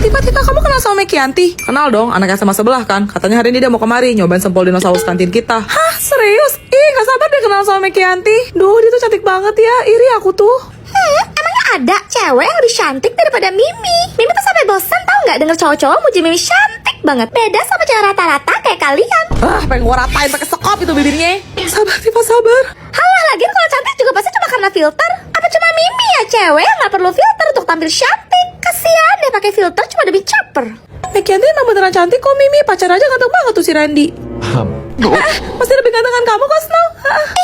Tiba-tiba kamu kenal sama Mekianti? Kenal dong, anak SMA sebelah kan. Katanya hari ini dia mau kemari nyobain sempol dinosaurus kantin kita. Hah, serius? Ih, gak sabar deh kenal sama Mekianti. Duh, dia tuh cantik banget ya, iri aku tuh. Emangnya ada cewek yang lebih cantik daripada Mimi? Mimi tuh sampai bosan tau nggak denger cowok-cowok muji Mimi cantik banget. Beda sama cewek rata-rata kayak kalian. Pengen gua ratain pakai sekop itu bibirnya. Sabar, Tifa, sabar. Halah, lagian kalau cantik juga pasti cuma karena filter. Apa cuma Mimi ya cewek yang nggak perlu filter untuk tampil cantik? Kasian deh pakai filter cuma demi caper. Mekianti emang beneran cantik kok, Mimi. Pacar aja ganteng banget tuh si Randy. Pasti lebih gantengan kamu kok, Snow.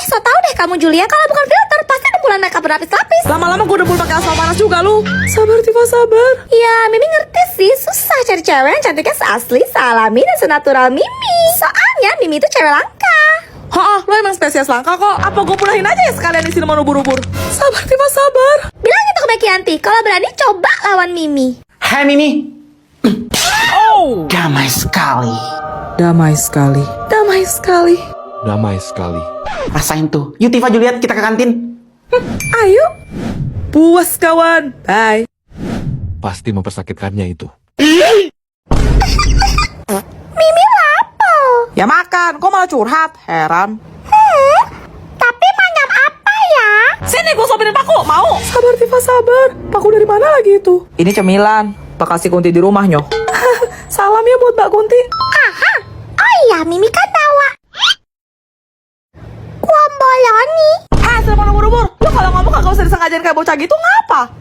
So tau deh kamu Julia, kalau bukan filter pasti dempulan makeup berlapis-lapis. Lama-lama gue dempul pakai asal panas juga lu. Sabar, Tifa, sabar. Ya, Mimi ngerti sih, susah cari cewek yang cantiknya seasli, sealami, dan senatural Mimi. Soalnya Mimi itu cewek langka. Lo emang spesies langka kok. Apa gue punahin aja ya sekalian di sini mau ubur-ubur? Sabar, Tifa, sabar. Bilang gitu ke Mekianti, kalau berani coba lawan Mimi. Hai Mimi. Damai sekali. Damai sekali. Damai sekali. Damai sekali. Rasain tuh. Yuk Tifa, Juliet, kita ke kantin. Ayo. Puas kawan. Bye. Pasti mempersakitkannya itu. Mimi lapar. Ya makan. Kok malah curhat? Heran. Tapi manyam apa ya? Sini gue sopinin paku. Mau? Sabar, Tifa, sabar. Paku dari mana lagi itu? Ini cemilan. Bakal si Kunti di rumah, Nyoh. Salam ya buat Mbak Kunti. Aha. Oh iya, Mimi kan bawa Kuamboloni. Saya mau ubur-ubur. Lu kalau ngomong kagak usah disengajain kayak bocah gitu, ngapa?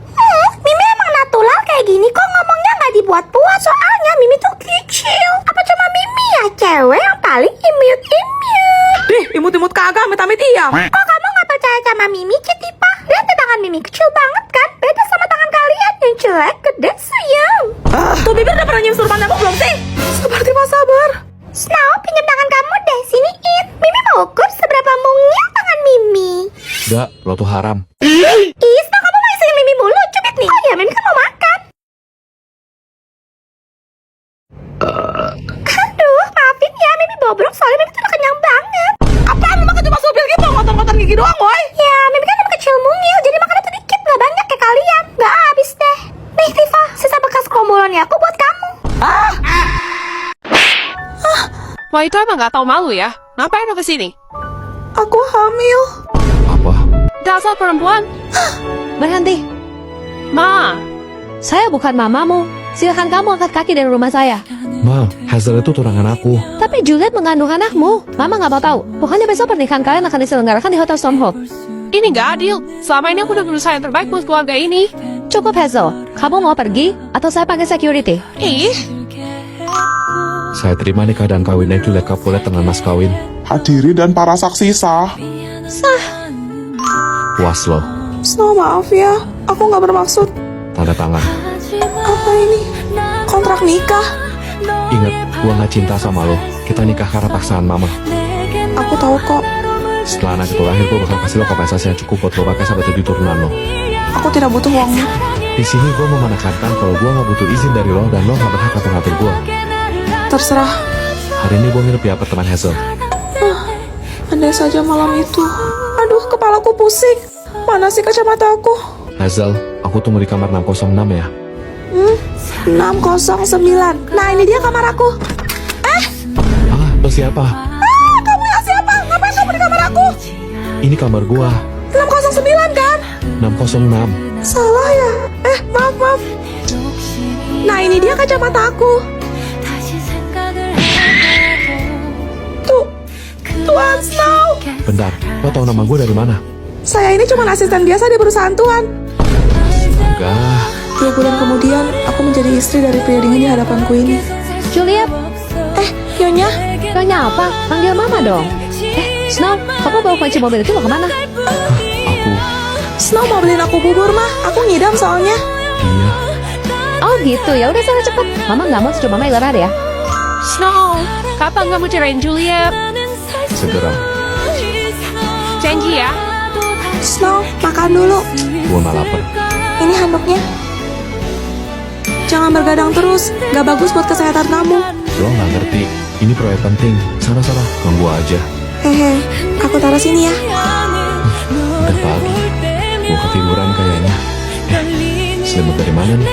Mimi emang natural kayak gini kok, ngomongnya nggak dibuat-buat. Soalnya Mimi tuh kecil. Apa cuma Mimi ya cewek yang paling imut-imut? Dih, imut-imut kagak, amit-amit iya. Kok kamu nggak percaya sama Mimi, Citipa? Lihat tuh tangan Mimi kecil banget kan? Beda sama tangan kalian yang jelek, gede, sayang. Tuh bibir udah pernah nyium surupan nyamuk belum sih? Sabar, Tifa, sabar. Snow, pinjam tangan kamu deh, sini It. Mimi mau ukur seberapa mungil tangan Mimi. Gak, lo tuh haram. Ih, Snow, kamu mau isiin Mimi mulu, cubit nih. Oh ya, Mimi kan mau makan. Aduh, maafin ya, Mimi bobrok soalnya Mimi tuh udah kenyang banget. Apaan lu makan cuma supil gitu, ngotor-ngotor gigi doang, woy? Ya, Mimi kan anak kecil mungil, jadi makannya tuh dikit, gak banyak kayak kalian. Gak habis deh. Nih, Tifa, sisa bekas kombolonnya aku buat kamu. Wah, itu emang gak tau malu ya? Ngapain lo kesini? Aku hamil. Apa? Dasar perempuan. Berhenti. Ma, Saya bukan mamamu. Silahkan kamu angkat kaki dari rumah saya. Ma, Hazel itu tunangan aku. Tapi Juliet mengandung anakmu. Mama nggak mau tahu. Pokoknya besok pernikahan kalian akan diselenggarakan di Hotel Stormhope. ini gak adil. Selama ini aku udah berusaha yang terbaik buat keluarga ini. Cukup Hazel. Kamu mau pergi atau saya panggil security? Ih, Saya terima nikah dan kawinnya Juliet Capulet dengan mas kawin. Hadiri dan para saksi sah. Puas lo. Snow, maaf ya. Aku nggak bermaksud. Tanda tangan. Apa ini? Kontrak nikah. Ingat, gua gak cinta sama lo. Kita nikah karena paksaan mama. Aku tahu kok. Setelah anak itu lahir, gua bakal kasih lo kompensasi yang cukup buat lo pakai sampai 7 turunan lo. Aku tidak butuh uangmu. Di sini gua mau menekankan kalau gua gak butuh izin dari lo dan lo gak berhak ngatur-ngatur gua. Terserah. Hari ini gua nginep di apartemen Hazel. Andai saja malam itu. Aduh, kepalaku pusing. Mana sih kacamata aku? Hazel, aku tunggu di kamar 606 ya. 609. Nah, ini dia kamar aku. Lo siapa? Kamu yang siapa? Ngapain kamu di kamar aku? Ini kamar gua. 609 kan? 606. Salah ya? Maaf. Nah, ini dia kacamata aku. Tuan Snow. Bentar, lo tau nama gua dari mana? Saya ini cuma asisten biasa di perusahaan Tuan. Enggak. 2 bulan kemudian, aku menjadi istri dari pria dingin di hadapanku ini. Juliet, Nyonya, nanya apa? Panggil mama dong. Snow, kamu bawa kunci mobil itu mau kemana? Aku. Snow mau beliin aku bubur, mah. Aku ngidam soalnya. Iya. Oh gitu, ya udah sana cepet. Mama nggak mau cucu mama ilerar ya. Snow, kapan kamu cerain Juliet? Segera. Janji ya. Snow, makan dulu. Gua gak lapar. Ini handuknya. Jangan bergadang terus. Gak bagus buat kesehatan kamu. Lo gak ngerti. Ini proyek penting. Sana-sana, ganggu aja. Hehe, aku taruh sini ya. Udah pagi. Gua ketiduran kayaknya. Selimut dari mana nih?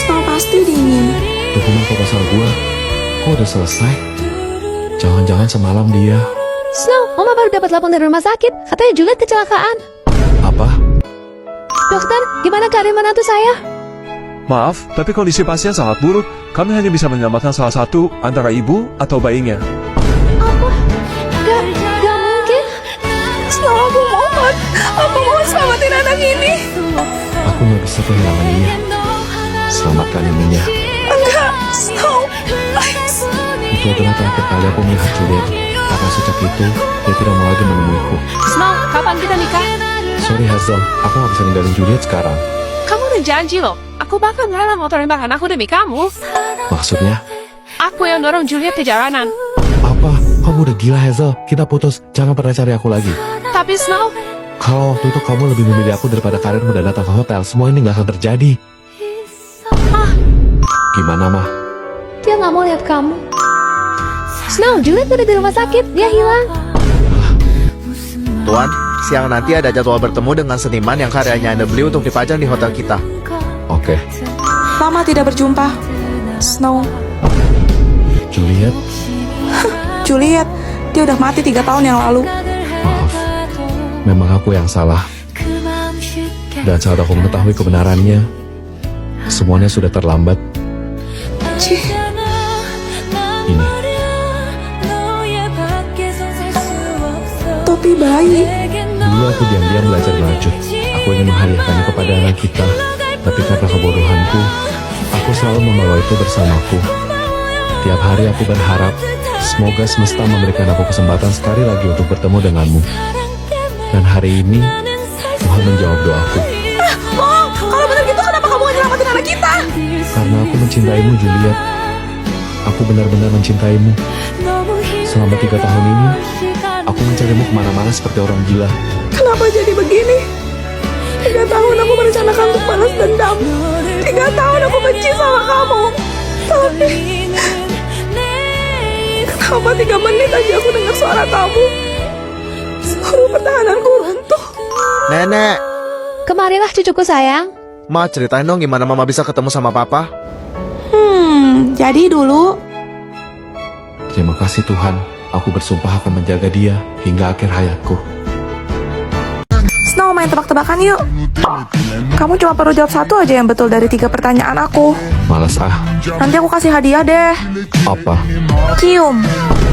Snow pasti dingin. itu hukuman proposal gua. Kok udah selesai? Jangan-jangan semalam dia... Snow, Mama baru dapat laporan dari rumah sakit. Katanya Juliet kecelakaan. Apa? Dokter, gimana keadaan menantu saya? Maaf, tapi kondisi pasien sangat buruk. Kami hanya bisa menyelamatkan salah satu antara ibu atau bayinya. Apa? Gak mungkin. Snow, aku mohon. Aku mohon selamatin anak ini. Aku nggak bisa kehilangan dia. Selamatkan ininya. Enggak, Snow. Please. Itu adalah terakhir kali aku melihat Juliet. Karena sejak itu, dia tidak mau lagi menemuiku. Snow, kapan kita nikah? Sorry Hazel, aku nggak bisa ninggalin Juliet sekarang. Kamu udah janji loh. Aku bahkan rela motorin bahkan aku demi kamu. Maksudnya? Aku yang dorong Juliet ke jalanan. Apa? Kamu udah gila Hazel? Kita putus, jangan pernah cari aku lagi. Tapi Snow, Kalau waktu itu kamu lebih memilih aku daripada karirmu dan datang ke hotel, semua ini nggak akan terjadi. Gimana, Mah? Dia nggak mau lihat kamu. Snow, Juliet udah di rumah sakit. Dia hilang. Tuan, siang nanti ada jadwal bertemu dengan seniman yang karyanya Anda beli untuk dipajang di hotel kita. Oke. Lama tidak berjumpa. Snow. Juliet, Juliet, dia udah mati 3 tahun yang lalu. maaf. Memang aku yang salah. Dan saat aku mengetahui kebenarannya, semuanya sudah terlambat. Cih, Ini, topi bayi. dulu aku diam-diam belajar merajut. Aku ingin menghadiahkannya kepada anak kita, tapi karena kebodohanku, aku selalu membawa itu bersamaku. Tiap hari aku berharap, semoga semesta memberikan aku kesempatan sekali lagi untuk bertemu denganmu. Dan hari ini, Tuhan menjawab doaku. Oh, kalau benar gitu kenapa kamu gak nyelamatin anak kita? Karena aku mencintaimu, Juliet. Aku benar-benar mencintaimu. Selama 3 tahun ini, aku mencarimu kemana-mana seperti orang gila. Kenapa jadi begini? 3 tahun aku merencanakan untuk balas dendam. 3 tahun aku benci sama kamu. Tapi kenapa 3 menit aja aku dengar suara kamu? Seluruh pertahananku runtuh. Nenek, Kemarilah cucuku sayang. Ma ceritain dong gimana Mama bisa ketemu sama Papa. Jadi dulu Terima kasih Tuhan, aku bersumpah akan menjaga dia hingga akhir hayatku. Snow main tebak-tebakan yuk. Kamu cuma perlu jawab 1 aja yang betul dari 3 pertanyaan aku. Malas ah. Nanti aku kasih hadiah deh. Apa? Cium.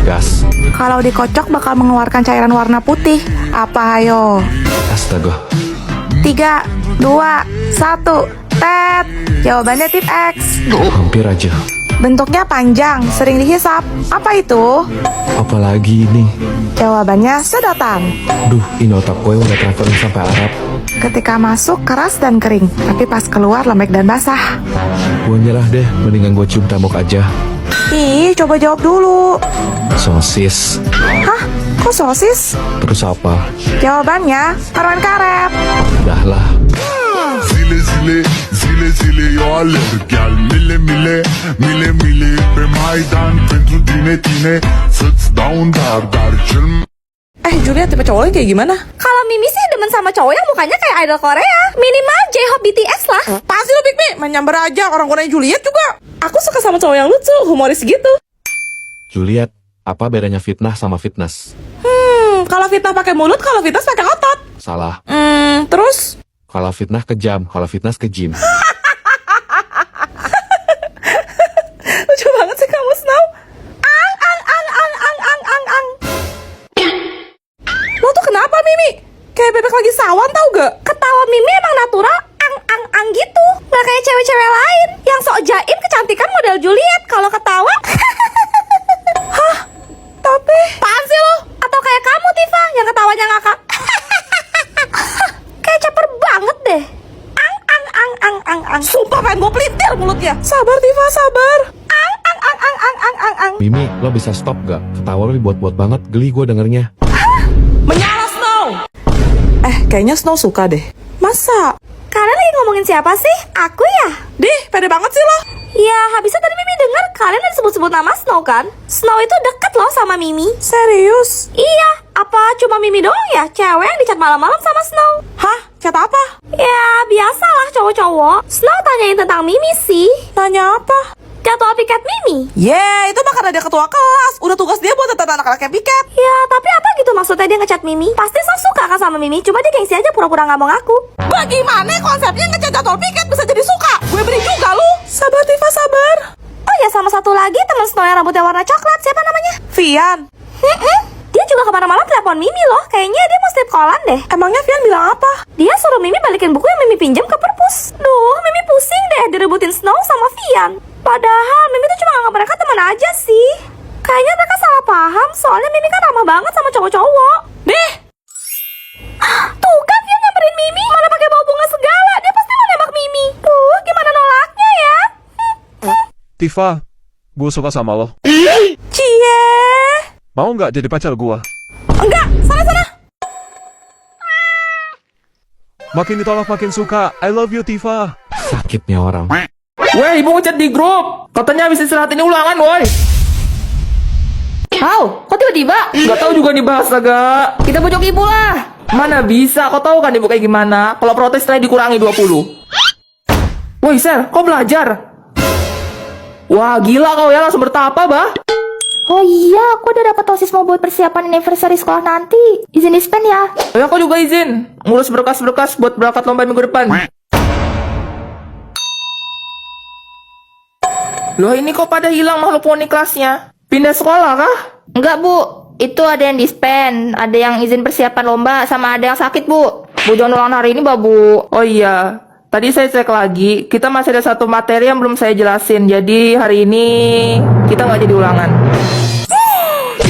Gas. Kalau dikocok bakal mengeluarkan cairan warna putih. Apa ayo? Astaga. 3, 2, 1. Tet. Jawabannya tip X. Hampir aja. Bentuknya panjang, sering dihisap. Apa itu? Apalagi ini? Jawabannya sedotan. Duh, ini otak gue udah traveling sampai Arab. Ketika masuk keras dan kering, tapi pas keluar lembek dan basah. Gue nyerah deh, mendingan gue cium tembok aja. Ih, coba jawab dulu. Sosis. Hah? Kok sosis? Terus apa? Jawabannya permen karet. Dah lah. Zile zile, zile zile eu alerg Iar mile mile, mile mile pe Maidan Pentru tine, tine, să-ți dau un dar Dar cel Julia tipe cowoknya kayak gimana? Kalau Mimi sih demen sama cowok yang mukanya kayak idol Korea. Minimal J-Hope BTS lah. Pasti lu Big Mi, main nyamber aja. Orang gue nanya Juliet juga. Aku suka sama cowok yang lucu, humoris gitu. Juliet, apa bedanya fitnah sama fitness? Kalau fitnah pakai mulut, kalau fitness pakai otot. Salah. Terus? Kalau fitnah kejam, kalau fitness ke gym. Lucu banget sih kamu, Snow. Lo tuh kenapa, Mimi? Kayak bebek lagi sawan tau gak? Ketawa Mimi emang natural, ang gitu. Gak kayak cewek-cewek lain yang sok jaim kecantikan model Juliet kalau ketawa. Hah? Tapi... Apaan sih lo? Atau kayak kamu Tifa yang ketawanya ngakak. Kayak caper banget deh. Ang. Sumpah pengen gue pelintir mulutnya. Sabar, Tifa, sabar. Ang. Mimi, lo bisa stop gak? Ketawa lo dibuat-buat banget, geli gue dengernya. Menyala, Snow. Kayaknya Snow suka deh. Masa? Kalian lagi ngomongin siapa sih? Aku ya? Dih, pede banget sih lo. Ya, habisnya tadi Mimi dengar kalian ada sebut-sebut nama Snow kan? Snow itu deket loh sama Mimi. Serius? Iya, apa cuma Mimi doang ya cewek yang dicat malam-malam sama Snow? Hah? Chat apa? Ya, biasalah cowok-cowok. Snow tanyain tentang Mimi sih. Nanya apa? ngejadwal piket Mimi. Itu mah karena dia ketua kelas. Udah tugas dia buat tentang anak-anaknya piket. Ya, tapi apa gitu maksudnya dia ngechat Mimi? Pasti so suka kan sama Mimi, cuma dia gengsi aja pura-pura nggak mau ngaku. Bagaimana konsepnya ngecat jadwal piket bisa jadi suka? Gue beri juga lu. Sabar Tifa, sabar. Oh ya, sama satu lagi teman Snow yang rambutnya warna coklat, siapa namanya? Vian. Dia juga kemana malam telepon Mimi loh. Kayaknya dia mau slip callan deh. Emangnya Vian bilang apa? Dia suruh Mimi balikin buku yang Mimi pinjam ke perpus. Duh, Mimi pusing deh direbutin Snow sama Vian. Padahal Mimi tuh cuma nganggap mereka teman aja sih. Kayaknya mereka salah paham, soalnya Mimi kan ramah banget sama cowok-cowok. Deh. Tuh kan Vian nyamperin Mimi, malah pakai bawa bunga segala. Dia pasti mau nembak Mimi. Duh, gimana nolaknya ya? Tifa, gue suka sama lo. Cie. Mau nggak jadi pacar gue? Enggak, sana-sana. Makin ditolak makin suka. I love you, Tifa. Sakitnya orang. Woi, ibu ngechat di grup. Katanya habis istirahat ini ulangan, woi. Wow, kok tiba-tiba? Nggak tahu juga nih bahasa gak. Kita bujuk ibu lah. Mana bisa, kau tahu kan ibu kayak gimana? Kalau protes nilai dikurangi 20. Woi, Sel, kau belajar? Wah, gila kau ya, langsung bertapa, bah. Oh iya, aku udah dapat OSIS mau buat persiapan anniversary sekolah nanti. Izin dispen ya. Oh ya, kau juga izin. Ngurus berkas-berkas buat berangkat lomba minggu depan. Loh, ini kok pada hilang makhluk poni kelasnya? Pindah sekolah kah? Enggak, Bu. Itu ada yang dispen, ada yang izin persiapan lomba, sama ada yang sakit, Bu. Bu jangan ulang hari ini, Bu. Oh iya, tadi saya cek lagi, kita masih ada satu materi yang belum saya jelasin. Jadi hari ini kita nggak jadi ulangan.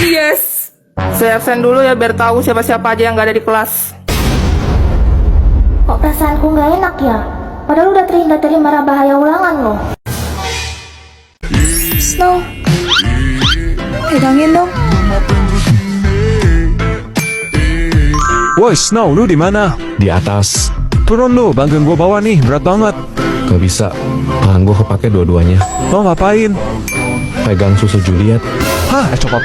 Yes, saya absen dulu ya biar tahu siapa-siapa aja yang nggak ada di kelas. Kok perasaanku nggak enak ya? Padahal udah terhindar dari marah bahaya ulangan loh. Snow. Pegangin dong. Woi, Snow, lu di mana? Di atas. Turun lu, bantuin gue bawa nih, berat banget. Gak bisa. Tangan gue kepake dua-duanya. Lo ngapain? Pegang susu Juliet. Hah, cokap.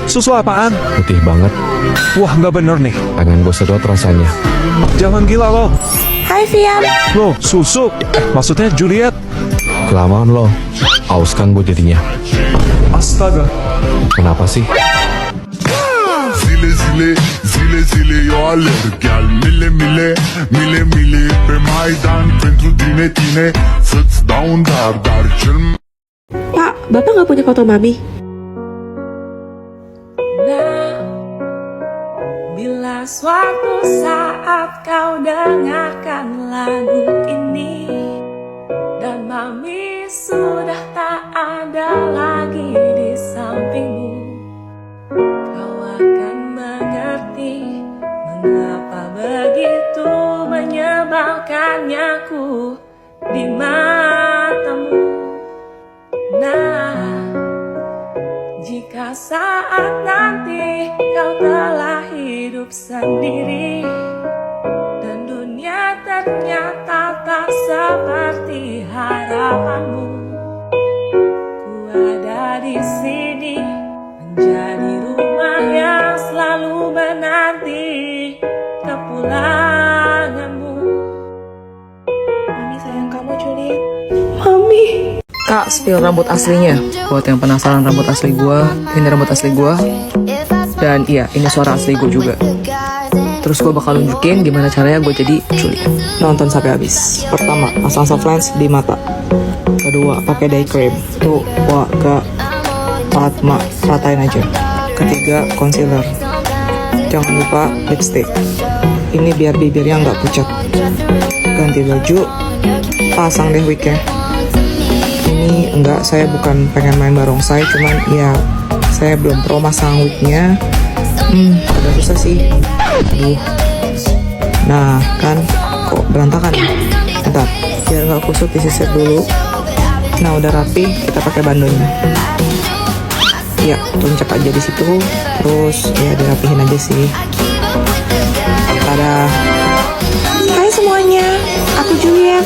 Susu apaan? Putih banget. Wah, nggak bener nih. Tangan gue sedot rasanya. Jangan gila lo. Hai Vian. Lo, susu. Maksudnya Juliet. Kelamaan lo. Aus kan gue jadinya. Astaga. Kenapa sih? Zile zile, zile zile, eu alerg Iar mile mile, mile mile Pe Maidan pentru tine, tine Să-ți dau un dar cel mai Pak, Bapak nggak punya foto Mami? Nah, bila suatu saat kau dengarkan lagu ini dan Mami sudah tak ada lagi di sampingmu, kau akan mengerti mengapa begitu menyebalkannya ku di matamu. Nah, jika saat nanti kau telah hidup sendiri dan dunia ternyata tak seperti harapanmu, ku ada di sini menjadi rumah yang selalu menanti kepulanganmu. Mami sayang kamu, Juliet. Mami. Kak, spill rambut aslinya. Buat yang penasaran rambut asli gua, ini rambut asli gua. Dan iya, ini suara asli gua juga. Terus gua bakal nunjukin gimana caranya gua jadi Juliet. Nonton sampai habis. Pertama, pasang soft lens di mata. Kedua, pakai day cream. Tuh, wah, gak ratain aja. Ketiga, concealer. Jangan lupa lipstick. Ini biar bibirnya nggak pucat. Ganti baju, pasang deh wignya. Ini enggak, saya bukan pengen main barongsai, cuman ya saya belum pro masang wignya. Agak susah sih. Aduh. Nah kan, kok berantakan ya? Bentar, biar nggak kusut disisir dulu. Nah udah rapi, kita pakai bandonya. Ya, tuncap aja di situ, terus ya dirapihin aja sih. Tada. Hai semuanya, aku Juliet.